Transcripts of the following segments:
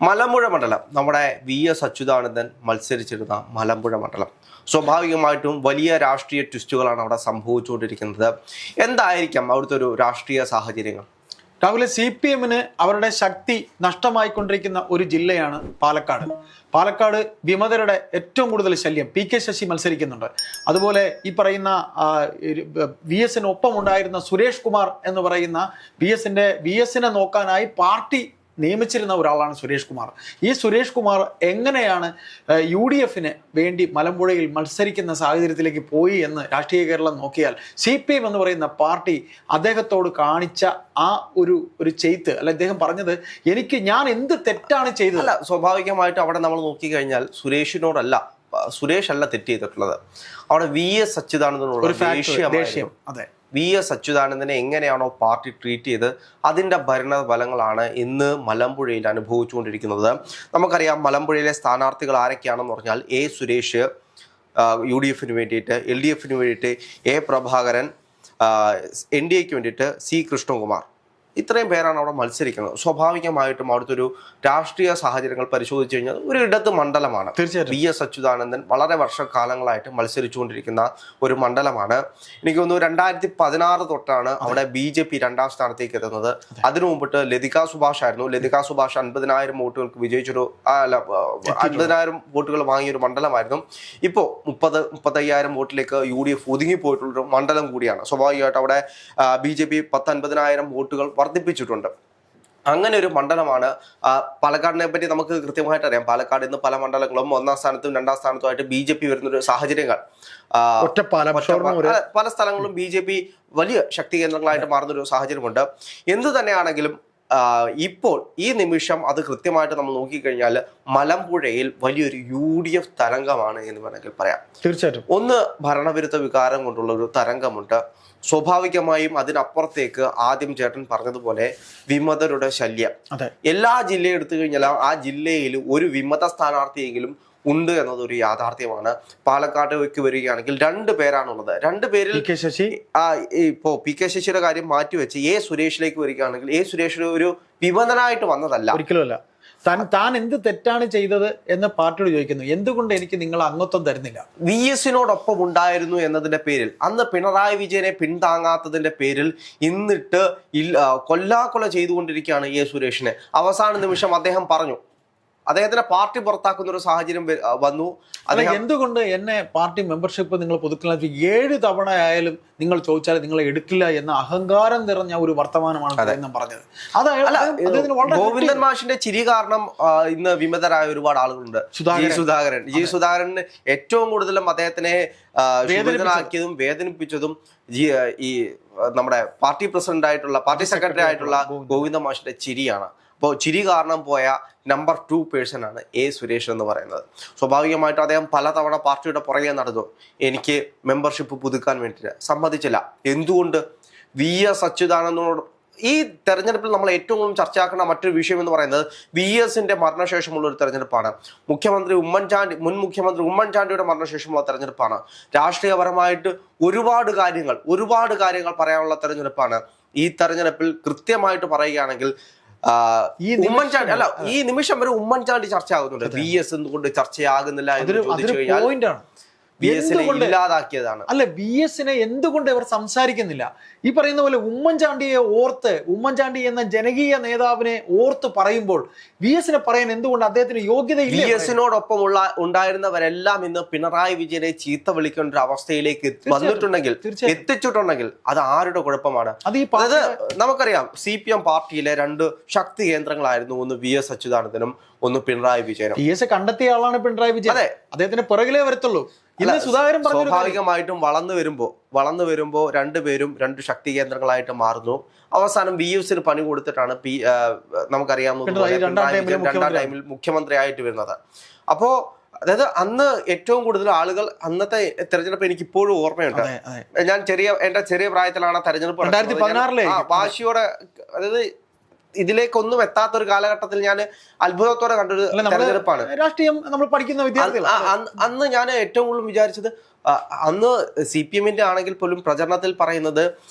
മലമ്പുഴ മണ്ഡലം നമ്മുടെ VS അച്യുതാനന്ദൻ മത്സരിച്ചിരുന്ന മലമ്പുഴ മണ്ഡലം സ്വാഭാവികമായിട്ടും വലിയ രാഷ്ട്രീയ ട്വിസ്റ്റുകളാണ് അവിടെ സംഭവിച്ചുകൊണ്ടിരിക്കുന്നത്. എന്തായിരിക്കാം അവിടുത്തെ ഒരു രാഷ്ട്രീയ സാഹചര്യങ്ങൾ? രാവിലെ CPM-ന് അവരുടെ ശക്തി നഷ്ടമായിക്കൊണ്ടിരിക്കുന്ന ഒരു ജില്ലയാണ് പാലക്കാട്. പാലക്കാട് വിമതരുടെ ഏറ്റവും കൂടുതൽ ശല്യം. PK ശശി മത്സരിക്കുന്നുണ്ട്. അതുപോലെ ഈ പറയുന്ന VS-ന് ഒപ്പം ഉണ്ടായിരുന്ന സുരേഷ് കുമാർ എന്ന് പറയുന്ന VS-നെ നോക്കാനായി പാർട്ടി നിയമിച്ചിരുന്ന ഒരാളാണ് സുരേഷ് കുമാർ. ഈ സുരേഷ് കുമാർ എങ്ങനെയാണ് UDF-ന് വേണ്ടി മലമ്പുഴയിൽ മത്സരിക്കുന്ന സാഹചര്യത്തിലേക്ക് പോയി എന്ന് രാഷ്ട്രീയ കേരളം നോക്കിയാൽ CPM എന്ന് പറയുന്ന പാർട്ടി അദ്ദേഹത്തോട് കാണിച്ച ആ ഒരു ചെയ്ത്ത് അല്ല, അദ്ദേഹം പറഞ്ഞത് ഞാൻ എന്ത് തെറ്റാണ് ചെയ്തത്. അല്ല, സ്വാഭാവികമായിട്ട് അവിടെ നമ്മൾ നോക്കിക്കഴിഞ്ഞാൽ സുരേഷ് അല്ല തെറ്റ് ചെയ്തിട്ടുള്ളത്. അവിടെ VS അച്യുതാനന്ദനോട് ദേഷ്യം. അതെ, VS അച്യുതാനന്ദനെ എങ്ങനെയാണോ പാർട്ടി ട്രീറ്റ് ചെയ്ത് അതിൻ്റെ ഭരണഫലങ്ങളാണ് ഇന്ന് മലമ്പുഴയിൽ അനുഭവിച്ചുകൊണ്ടിരിക്കുന്നത്. നമുക്കറിയാം മലമ്പുഴയിലെ സ്ഥാനാർത്ഥികൾ ആരൊക്കെയാണെന്ന് പറഞ്ഞാൽ സുരേഷ് UDF-ന് വേണ്ടിയിട്ട്, LDF-ന് വേണ്ടിയിട്ട് പ്രഭാകരൻ, NDA-ക്ക് വേണ്ടിയിട്ട് കൃഷ്ണകുമാർ, ഇത്രയും പേരാണ് അവിടെ മത്സരിക്കുന്നത്. സ്വാഭാവികമായിട്ടും അവിടുത്തെ ഒരു രാഷ്ട്രീയ സാഹചര്യങ്ങൾ പരിശോധിച്ചു കഴിഞ്ഞാൽ ഒരു ഇടത് മണ്ഡലമാണ്. തീർച്ചയായിട്ടും VS അച്യുതാനന്ദൻ വളരെ വർഷക്കാലങ്ങളായിട്ട് മത്സരിച്ചുകൊണ്ടിരിക്കുന്ന ഒരു മണ്ഡലമാണ്. എനിക്ക് തോന്നുന്നു 2016 തൊട്ടാണ് അവിടെ BJP 2ാം സ്ഥാനത്തേക്ക് എത്തുന്നത്. അതിനു മുമ്പിട്ട് ലതിക സുഭാഷ് ആയിരുന്നു. ലതിക സുഭാഷ് 50,000 വോട്ടുകൾക്ക് വിജയിച്ചൊരു 50,000 വോട്ടുകൾ വാങ്ങിയൊരു മണ്ഡലമായിരുന്നു. ഇപ്പോൾ 30,000 വോട്ടിലേക്ക് UDF ഒതുങ്ങിപ്പോയിട്ടുള്ളൊരു മണ്ഡലം കൂടിയാണ്. സ്വാഭാവികമായിട്ട് അവിടെ BJP 10,000-50,000 വോട്ടുകൾ വർദ്ധിപ്പിച്ചിട്ടുണ്ട്. അങ്ങനെ ഒരു മണ്ഡലമാണ്. പാലക്കാടിനെ പറ്റി നമുക്ക് കൃത്യമായിട്ട് അറിയാം. പാലക്കാട് ഇന്ന് പല മണ്ഡലങ്ങളും 1ാം സ്ഥാനത്തും 2ാം സ്ഥാനത്തുമായിട്ട് BJP വരുന്നൊരു സാഹചര്യങ്ങൾ പല സ്ഥലങ്ങളിലും BJP വലിയ ശക്തി കേന്ദ്രങ്ങളായിട്ട് മാറുന്നൊരു സാഹചര്യമുണ്ട്. എന്തു തന്നെയാണെങ്കിലും ഇപ്പോൾ ഈ നിമിഷം അത് കൃത്യമായിട്ട് നമ്മൾ നോക്കിക്കഴിഞ്ഞാൽ മലമ്പുഴയിൽ വലിയൊരു UDF തരംഗമാണ് എന്ന് വേണമെങ്കിൽ പറയാം. തീർച്ചയായിട്ടും ഒന്ന് ഭരണവിരുദ്ധ വികാരം കൊണ്ടുള്ള ഒരു തരംഗമുണ്ട്. സ്വാഭാവികമായും അതിനപ്പുറത്തേക്ക് ആദ്യം ചേട്ടൻ പറഞ്ഞതുപോലെ വിമതരുടെ ശല്യം. എല്ലാ ജില്ലയും എടുത്തു കഴിഞ്ഞാൽ ആ ജില്ലയിൽ ഒരു വിമത സ്ഥാനാർത്ഥിയെങ്കിലും ഉണ്ട് എന്നതൊരു യാഥാർത്ഥ്യമാണ്. പാലക്കാട്ടേക്ക് വരികയാണെങ്കിൽ 2 പേരാണുള്ളത്. 2 പേരിൽ ഇപ്പോ PK ശശിയുടെ കാര്യം മാറ്റിവെച്ച് സുരേഷിലേക്ക് വരികയാണെങ്കിൽ സുരേഷ് ഒരു വിമതനായിട്ട് വന്നതല്ല, ഒരിക്കലുമല്ല. താൻ എന്ത് തെറ്റാണ് ചെയ്തത് എന്ന് പാർട്ടിയോട് ചോദിക്കുന്നു. എന്തുകൊണ്ട് എനിക്ക് നിങ്ങൾ അംഗത്വം തരുന്നില്ല? VS-നോടൊപ്പം ഉണ്ടായിരുന്നു എന്നതിന്റെ പേരിൽ, അന്ന് പിണറായി വിജയനെ പിന്താങ്ങാത്തതിന്റെ പേരിൽ ഇന്നിട്ട് കൊല്ലാക്കൊല ചെയ്തുകൊണ്ടിരിക്കുകയാണ് സുരേഷിനെ. അവസാന നിമിഷം അദ്ദേഹം പറഞ്ഞു, അദ്ദേഹത്തിനെ പാർട്ടി പുറത്താക്കുന്ന ഒരു സാഹചര്യം വന്നു. എന്തുകൊണ്ട് എന്നെ പാർട്ടി മെമ്പർഷിപ്പ് നിങ്ങൾ പുതുക്കൽ 7 തവണ ആയാലും നിങ്ങൾ ചോദിച്ചാൽ നിങ്ങളെ എടുക്കില്ല എന്ന അഹങ്കാരം നിറഞ്ഞ ഒരു വർത്തമാനമാണ് പറഞ്ഞത്. ഗോവിന്ദൻ മാഷിന്റെ ചിരി കാരണം ഇന്ന് വിമതരായ ഒരുപാട് ആളുകളുണ്ട്. ജി സുധാകരന് ഏറ്റവും കൂടുതലും അദ്ദേഹത്തിനെ വേദനാക്കിയതും വേദനിപ്പിച്ചതും ഈ നമ്മുടെ പാർട്ടി പ്രസിഡന്റ് ആയിട്ടുള്ള പാർട്ടി സെക്രട്ടറി ആയിട്ടുള്ള ഗോവിന്ദൻ മാഷിന്റെ ചിരിയാണ്. അപ്പോൾ ചിരി കാരണം പോയ നമ്പർ 2 പേഴ്സൺ ആണ് സുരേഷ് എന്ന് പറയുന്നത്. സ്വാഭാവികമായിട്ടും അദ്ദേഹം പലതവണ പാർട്ടിയുടെ പുറകെ നടന്നു. എനിക്ക് മെമ്പർഷിപ്പ് പുതുക്കാൻ വേണ്ടിയിട്ട് സമ്മതിച്ചില്ല. എന്തുകൊണ്ട്? VS അച്യുതാനന്ദനോട് ഈ തെരഞ്ഞെടുപ്പിൽ നമ്മൾ ഏറ്റവും കൂടുതൽ ചർച്ചയാക്കുന്ന മറ്റൊരു വിഷയം എന്ന് പറയുന്നത് VS-ന്റെ മരണശേഷമുള്ള ഒരു തെരഞ്ഞെടുപ്പാണ്. മുൻ മുഖ്യമന്ത്രി ഉമ്മൻചാണ്ടിയുടെ മരണശേഷമുള്ള തെരഞ്ഞെടുപ്പാണ്. രാഷ്ട്രീയപരമായിട്ട് ഒരുപാട് കാര്യങ്ങൾ പറയാനുള്ള തെരഞ്ഞെടുപ്പാണ്. ഈ തെരഞ്ഞെടുപ്പിൽ കൃത്യമായിട്ട് പറയുകയാണെങ്കിൽ ഈ നിമിഷം വരെ ഉമ്മൻചാണ്ടി ചർച്ചയാകുന്നുണ്ട്. VS എന്തുകൊണ്ട് ചർച്ചയാകുന്നില്ല എന്ന് ചോദിച്ചു കഴിഞ്ഞാൽ ഇല്ലാതാക്കിയതാണ്. അല്ല, VS-നെ എന്തുകൊണ്ട് ഇവർ സംസാരിക്കുന്നില്ല? ഈ പറയുന്ന പോലെ ഉമ്മൻചാണ്ടി എന്ന ജനകീയ നേതാവിനെ ഓർത്ത് പറയുമ്പോൾ VS-നെ പറയാൻ എന്തുകൊണ്ട് അദ്ദേഹത്തിന് യോഗ്യതയില്ല? VS-നോടൊപ്പം ഉണ്ടായിരുന്നവരെല്ലാം ഇന്ന് പിണറായി വിജയനെ ചീത്ത വിളിക്കേണ്ട ഒരു അവസ്ഥയിലേക്ക് എത്തിച്ചിട്ടുണ്ടെങ്കിൽ അത് ആരുടെ കുഴപ്പമാണ്? അതായത് നമുക്കറിയാം CPM പാർട്ടിയിലെ 2 ശക്തി കേന്ദ്രങ്ങളായിരുന്നു. ഒന്ന് VS അച്യുതാനന്ദനും ഒന്ന് പിണറായി വിജയനും. VS കണ്ടെത്തിയ ആളാണ് പിണറായി വിജയൻ. അദ്ദേഹത്തിന് പുറകിലേ വരത്തുള്ളൂ. സ്വാഭാവികമായിട്ടും വളർന്നു വരുമ്പോ 2 പേരും 2 ശക്തി കേന്ദ്രങ്ങളായിട്ട് മാറുന്നു. അവസാനം VS-ന് പണി കൊടുത്തിട്ടാണ് നമുക്കറിയാവുന്ന 2ാം ടൈമിൽ മുഖ്യമന്ത്രിയായിട്ട് വരുന്നത്. അപ്പോ അതായത് അന്ന് ഏറ്റവും കൂടുതൽ ആളുകൾ അന്നത്തെ തെരഞ്ഞെടുപ്പ് എനിക്ക് ഇപ്പോഴും ഓർമ്മയുണ്ട്. ഞാൻ എന്റെ ചെറിയ പ്രായത്തിലാണ് തെരഞ്ഞെടുപ്പ് വാശിയോടെ, അതായത് ഇതിലേക്കൊന്നും എത്താത്ത ഒരു കാലഘട്ടത്തിൽ ഞാൻ അത്ഭുതത്തോടെ കണ്ടൊരു തെരഞ്ഞെടുപ്പാണ്. രാഷ്ട്രീയം നമ്മൾ പഠിക്കുന്ന വിദ്യാർത്ഥികൾ അന്ന് ഞാൻ ഏറ്റവും കൂടുതൽ വിചാരിച്ചത്, അന്ന് CPM-ന്റെ ആണെങ്കിൽ പോലും പ്രചരണത്തിൽ പറയുന്നത്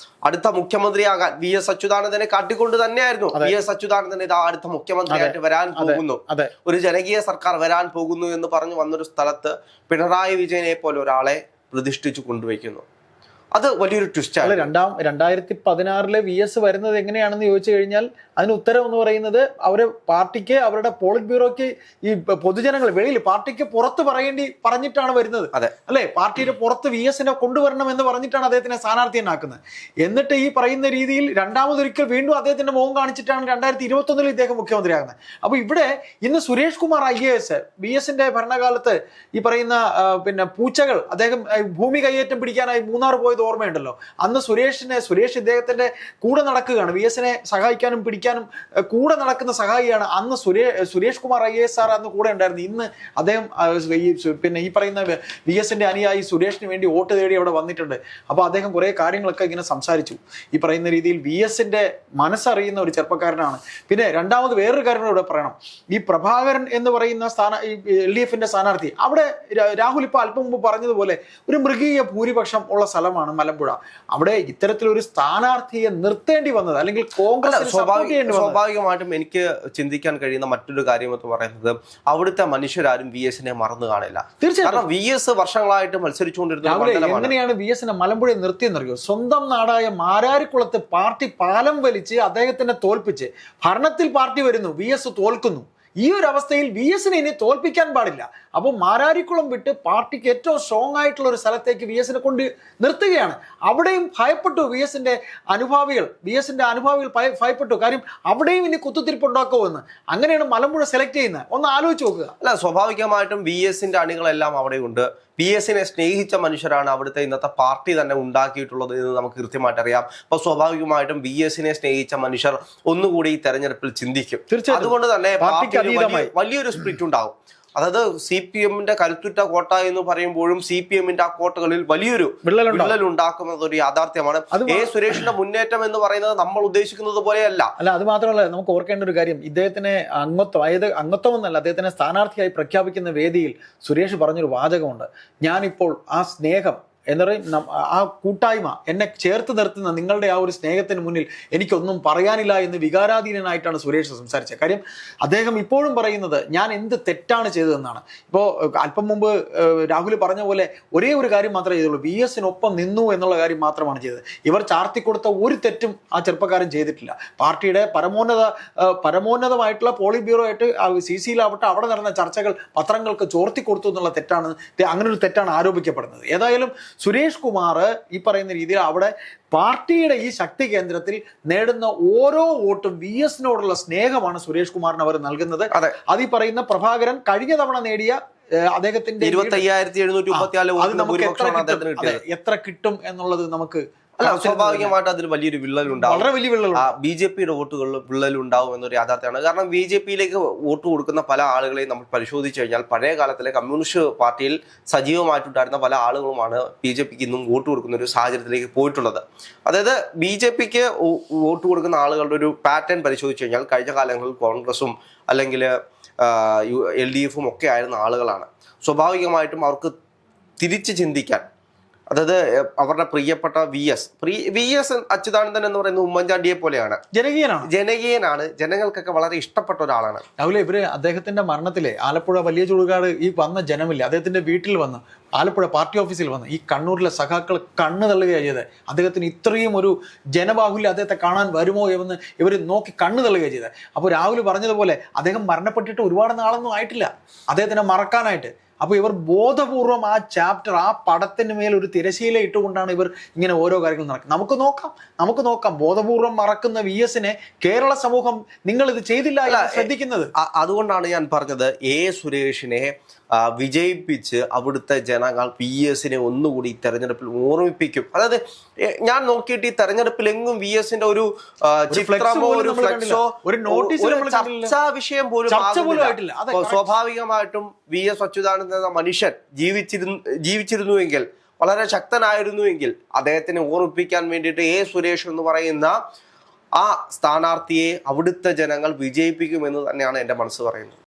അടുത്ത മുഖ്യമന്ത്രിയാകാൻ VS അച്യുതാനന്ദനെ കാട്ടിക്കൊണ്ട് തന്നെയായിരുന്നു. VS അച്യുതാനന്ദൻ ഇതാ അടുത്ത മുഖ്യമന്ത്രിയായിട്ട് വരാൻ പോകുന്നു, ഒരു ജനകീയ സർക്കാർ വരാൻ പോകുന്നു എന്ന് പറഞ്ഞു വന്നൊരു സ്ഥലത്ത് പിണറായി വിജയനെ പോലെ ഒരാളെ പ്രതിഷ്ഠിച്ചു കൊണ്ടുവയ്ക്കുന്നു. അത് വലിയൊരു ട്വിസ്റ്റാണ്. 2016 VS വരുന്നത് എങ്ങനെയാണെന്ന് ചോദിച്ചു കഴിഞ്ഞാൽ അതിന് ഉത്തരം എന്ന് പറയുന്നത് അവര് പാർട്ടിക്ക്, അവരുടെ പോളിറ്റ് ബ്യൂറോക്ക്, ഈ പൊതുജനങ്ങൾ വെളിയിൽ പാർട്ടിക്ക് പുറത്ത് പറഞ്ഞിട്ടാണ് വരുന്നത്. അല്ലെ, പാർട്ടിയുടെ പുറത്ത് VS-നെ കൊണ്ടുവരണം എന്ന് പറഞ്ഞിട്ടാണ് അദ്ദേഹത്തിനെ സ്ഥാനാർത്ഥിയെന്നാക്കുന്നത്. എന്നിട്ട് ഈ പറയുന്ന രീതിയിൽ രണ്ടാമതൊരിക്കൽ വീണ്ടും അദ്ദേഹത്തിന്റെ മുഖം കാണിച്ചിട്ടാണ് 2021 ഇദ്ദേഹം മുഖ്യമന്ത്രിയാകുന്നത്. അപ്പൊ ഇവിടെ ഇന്ന് സുരേഷ് കുമാർ IAS VS-ന്റെ ഭരണകാലത്ത് ഈ പറയുന്ന പൂച്ചകൾ, അദ്ദേഹം ഭൂമി കയ്യേറ്റം പിടിക്കാനായി മൂന്നാർ പോയത് ഓർമ്മയുണ്ടല്ലോ. അന്ന് സുരേഷ് ഇദ്ദേഹത്തിന്റെ കൂടെ നടക്കുകയാണ്, VS-നെ സഹായിക്കാനും പിടിക്കാനും കൂടെ നടക്കുന്ന സഹായിയാണ്. അന്ന് സുരേഷ് കുമാർ IAS സാർ അന്ന് കൂടെ ഉണ്ടായിരുന്നു. ഇന്ന് അദ്ദേഹം ഈ പറയുന്ന VS-ന്റെ അനുയായി സുരേഷിന് വേണ്ടി വോട്ട് തേടി അവിടെ വന്നിട്ടുണ്ട്. അപ്പൊ അദ്ദേഹം കുറെ കാര്യങ്ങളൊക്കെ ഇങ്ങനെ സംസാരിച്ചു. ഈ പറയുന്ന രീതിയിൽ VS-ന്റെ മനസ്സറിയുന്ന ഒരു ചെറുപ്പക്കാരനാണ്. പിന്നെ രണ്ടാമത് വേറൊരു കാര്യം ഇവിടെ പറയണം. ഈ പ്രഭാകരൻ എന്ന് പറയുന്ന LDF-ന്റെ സ്ഥാനാർത്ഥി, അവിടെ രാഹുൽ ഇപ്പൊ അല്പം മുമ്പ് പറഞ്ഞതുപോലെ ഒരു മൃഗീയ ഭൂരിപക്ഷം ഉള്ള സ്ഥലമാണ് മലമ്പുഴ. അവിടെ ഇത്തരത്തിലൊരു സ്ഥാനാർത്ഥിയെ നിർത്തേണ്ടി വന്നത്, അല്ലെങ്കിൽ കോൺഗ്രസ് സ്വാഭാവികമായിട്ടും എനിക്ക് ചിന്തിക്കാൻ കഴിയുന്ന മറ്റൊരു കാര്യം എന്ന് പറയുന്നത്, അവിടുത്തെ മനുഷ്യരാരും VS-നെ മറന്നു കാണില്ല. തീർച്ചയായും VS വർഷങ്ങളായിട്ട് മത്സരിച്ചുകൊണ്ടിരുന്ന എങ്ങനെയാണ് VS-നെ മലമ്പുഴ നിർത്തിയെന്നറിയോ? സ്വന്തം നാടായ മാരാരിക്കുളത്ത് പാർട്ടി പാലം വലിച്ച് അദ്ദേഹത്തിനെ തോൽപ്പിച്ച് ഭരണത്തിൽ പാർട്ടി വരുന്നു, VS തോൽക്കുന്നു. ഈ ഒരു അവസ്ഥയിൽ VS-നെ ഇനി തോൽപ്പിക്കാൻ പാടില്ല. അപ്പോൾ മാരാരിക്കുളം വിട്ട് പാർട്ടിക്ക് ഏറ്റവും സ്ട്രോങ് ആയിട്ടുള്ള ഒരു സ്ഥലത്തേക്ക് VS-നെ കൊണ്ട് നിർത്തുകയാണ്. അവിടെയും ഭയപ്പെട്ടു VS-ന്റെ അനുഭാവികൾ ഭയപ്പെട്ടു. കാര്യം അവിടെയും ഇനി കുത്തുതിരിപ്പുണ്ടാക്കുമെന്ന്. അങ്ങനെയാണ് മലമ്പുഴ സെലക്ട് ചെയ്യുന്നത്. ഒന്ന് ആലോചിച്ച് നോക്കുക. അല്ല, സ്വാഭാവികമായിട്ടും VS-ന്റെ അണികളെല്ലാം അവിടെയുണ്ട്. VS-നെ സ്നേഹിച്ച മനുഷ്യരാണ് അവിടുത്തെ ഇന്നത്തെ പാർട്ടി തന്നെ ഉണ്ടാക്കിയിട്ടുള്ളത് എന്ന് നമുക്ക് കൃത്യമായിട്ട് അറിയാം. അപ്പോൾ സ്വാഭാവികമായിട്ടും VS-നെ സ്നേഹിച്ച മനുഷ്യർ ഒന്നുകൂടി ഈ തെരഞ്ഞെടുപ്പിൽ ചിന്തിക്കും. അതുകൊണ്ട് തന്നെ വലിയൊരു സ്പ്ലിറ്റ് ഉണ്ടാവും. അതായത് CPM-ന്റെ കരുത്തുറ്റ കോട്ട എന്ന് പറയുമ്പോഴും CPM-ന്റെ ആ കോട്ടകളിൽ വലിയൊരു വിള്ളൽ ഉണ്ടാക്കുന്നത് ഒരു യാഥാർത്ഥ്യമാണ്. സുരേഷിന്റെ മുന്നേറ്റം എന്ന് പറയുന്നത് നമ്മൾ ഉദ്ദേശിക്കുന്നത് പോലെയല്ല. അത് മാത്രമല്ല, നമുക്ക് ഓർക്കേണ്ട ഒരു കാര്യം, ഇദ്ദേഹത്തിനെ അംഗത്വം എന്നല്ല, അദ്ദേഹത്തിനെ സ്ഥാനാർത്ഥിയായി പ്രഖ്യാപിക്കുന്ന വേദിയിൽ സുരേഷ് പറഞ്ഞൊരു വാചകമുണ്ട്. ഞാനിപ്പോൾ ആ സ്നേഹം എന്ന് പറയും, ആ കൂട്ടായ്മ, എന്നെ ചേർത്ത് നിർത്തുന്ന നിങ്ങളുടെ ആ ഒരു സ്നേഹത്തിന് മുന്നിൽ എനിക്കൊന്നും പറയാനില്ല എന്ന് വികാരാധീനനായിട്ടാണ് സുരേഷ് സംസാരിച്ചത്. കാര്യം അദ്ദേഹം ഇപ്പോഴും പറയുന്നത് ഞാൻ എന്ത് തെറ്റാണ് ചെയ്തതെന്നാണ്. ഇപ്പോൾ അല്പം മുമ്പ് രാഹുൽ പറഞ്ഞ പോലെ ഒരേ ഒരു കാര്യം മാത്രമേ ചെയ്തുള്ളൂ, VS-നൊപ്പം നിന്നു എന്നുള്ള കാര്യം മാത്രമാണ് ചെയ്തത്. ഇവർ ചാർത്തിക്കൊടുത്ത ഒരു തെറ്റും ആ ചെറുപ്പക്കാരൻ ചെയ്തിട്ടില്ല. പാർട്ടിയുടെ പരമോന്നതമായിട്ടുള്ള പോളിറ്റ് ബ്യൂറോ ആയിട്ട് CC-യിലാവട്ടെ അവിടെ നടന്ന ചർച്ചകൾ പത്രങ്ങൾക്ക് ചോർത്തി കൊടുത്തു എന്നുള്ള തെറ്റാണ്, അങ്ങനെ ഒരു തെറ്റാണ് ആരോപിക്കപ്പെടുന്നത്. ഏതായാലും സുരേഷ് കുമാർ ഈ പറയുന്ന രീതിയിൽ അവിടെ പാർട്ടിയുടെ ഈ ശക്തി കേന്ദ്രത്തിൽ നേടുന്ന ഓരോ വോട്ടും VS-നോടുള്ള സ്നേഹമാണ് സുരേഷ് കുമാറിന് അവർ നൽകുന്നത്. അത് ഈ പറയുന്ന പ്രഭാകരൻ കഴിഞ്ഞ തവണ നേടിയ അദ്ദേഹത്തിന്റെ 25,734 എത്ര കിട്ടും എന്നുള്ളത് നമുക്ക് അല്ല, സ്വാഭാവികമായിട്ട് അതിൽ വലിയൊരു വിള്ളലുണ്ടാവും. വളരെ വലിയ BJP-യുടെ വോട്ടുകളിൽ വിള്ളലുണ്ടാവും എന്നൊരു യാഥാർത്ഥ്യമാണ്. കാരണം BJP-യിലേക്ക് വോട്ട് കൊടുക്കുന്ന പല ആളുകളെയും നമ്മൾ പരിശോധിച്ചു കഴിഞ്ഞാൽ പഴയ കാലത്തിലെ കമ്മ്യൂണിസ്റ്റ് പാർട്ടിയിൽ സജീവമായിട്ടുണ്ടായിരുന്ന പല ആളുകളുമാണ് BJP-ക്ക് ഇന്നും വോട്ട് കൊടുക്കുന്ന ഒരു സാഹചര്യത്തിലേക്ക് പോയിട്ടുള്ളത്. അതായത് BJP-ക്ക് വോട്ട് കൊടുക്കുന്ന ആളുകളുടെ ഒരു പാറ്റേൺ പരിശോധിച്ചു കഴിഞ്ഞാൽ കഴിഞ്ഞ കാലങ്ങളിൽ കോൺഗ്രസും അല്ലെങ്കിൽ LDF-ഉം ഒക്കെ ആയിരുന്ന ആളുകളാണ്. സ്വാഭാവികമായിട്ടും അവർക്ക് തിരിച്ച് ചിന്തിക്കാൻ, അതായത് അവരുടെ പ്രിയപ്പെട്ട VS അച്യുതാനന്ദൻ എന്ന് പറയുന്നത് ഉമ്മൻചാണ്ടിയെ പോലെയാണ്, ജനകീയനാണ്, ജനങ്ങൾക്കൊക്കെ വളരെ ഇഷ്ടപ്പെട്ട ഒരാളാണ്. രാഹുലെ, ഇവര് അദ്ദേഹത്തിന്റെ മരണത്തിലെ ആലപ്പുഴ വലിയ ചുടുകാട് ഈ വന്ന ജനമില്ല, അദ്ദേഹത്തിന്റെ വീട്ടിൽ വന്ന് ആലപ്പുഴ പാർട്ടി ഓഫീസിൽ വന്ന് ഈ കണ്ണൂരിലെ സഖാക്കൾ കണ്ണ് തള്ളുകയാണ് ചെയ്തത്. അദ്ദേഹത്തിന് ഇത്രയും ഒരു ജനബാഹുല്യം അദ്ദേഹത്തെ കാണാൻ വരുമോ എന്ന് ഇവർ നോക്കി കണ്ണ് തള്ളുകയാണ് ചെയ്തത്. അപ്പോൾ രാഹുൽ പറഞ്ഞതുപോലെ അദ്ദേഹം മരണപ്പെട്ടിട്ട് ഒരുപാട് നാളൊന്നും ആയിട്ടില്ല അദ്ദേഹത്തിനെ മറക്കാനായിട്ട്. അപ്പോൾ ഇവർ ബോധപൂർവം ആ ചാപ്റ്റർ, ആ പടത്തിന് മേൽ ഒരു തിരശീല ഇട്ടുകൊണ്ടാണ് ഇവർ ഇങ്ങനെ ഓരോ കാര്യങ്ങളും നടക്കുന്നത്. നമുക്ക് നോക്കാം ബോധപൂർവം മറക്കുന്ന VS-നെ കേരള സമൂഹം നിങ്ങൾ ഇത് ചെയ്തില്ല ശ്രദ്ധിക്കുന്നത്. അതുകൊണ്ടാണ് ഞാൻ പറഞ്ഞത്, സുരേഷിനെ വിജയിപ്പിച്ച് അവിടുത്തെ ജനങ്ങൾ VS-നെ ഒന്നുകൂടി തെരഞ്ഞെടുപ്പിൽ ഓർമ്മിപ്പിക്കും. അതായത് ഞാൻ നോക്കിയിട്ട് ഈ തെരഞ്ഞെടുപ്പിലെങ്ങും VS-ന്റെ ഒരു ചിത്രമോ ഒരു ഫ്ലെക്സോ ഒരു ചർച്ചാ വിഷയം പോലും ആയിട്ടില്ല. സ്വാഭാവികമായിട്ടും VS അച്യുതാനന്ദൻ എന്ന മനുഷ്യൻ ജീവിച്ചിരുന്നുവെങ്കിൽ, വളരെ ശക്തനായിരുന്നുവെങ്കിൽ അദ്ദേഹത്തിനെ ഓർമ്മിപ്പിക്കാൻ വേണ്ടിയിട്ട് സുരേഷ് എന്ന് പറയുന്ന ആ സ്ഥാനാർത്ഥിയെ അവിടുത്തെ ജനങ്ങൾ വിജയിപ്പിക്കുമെന്ന് തന്നെയാണ് എൻ്റെ മനസ്സ് പറയുന്നത്.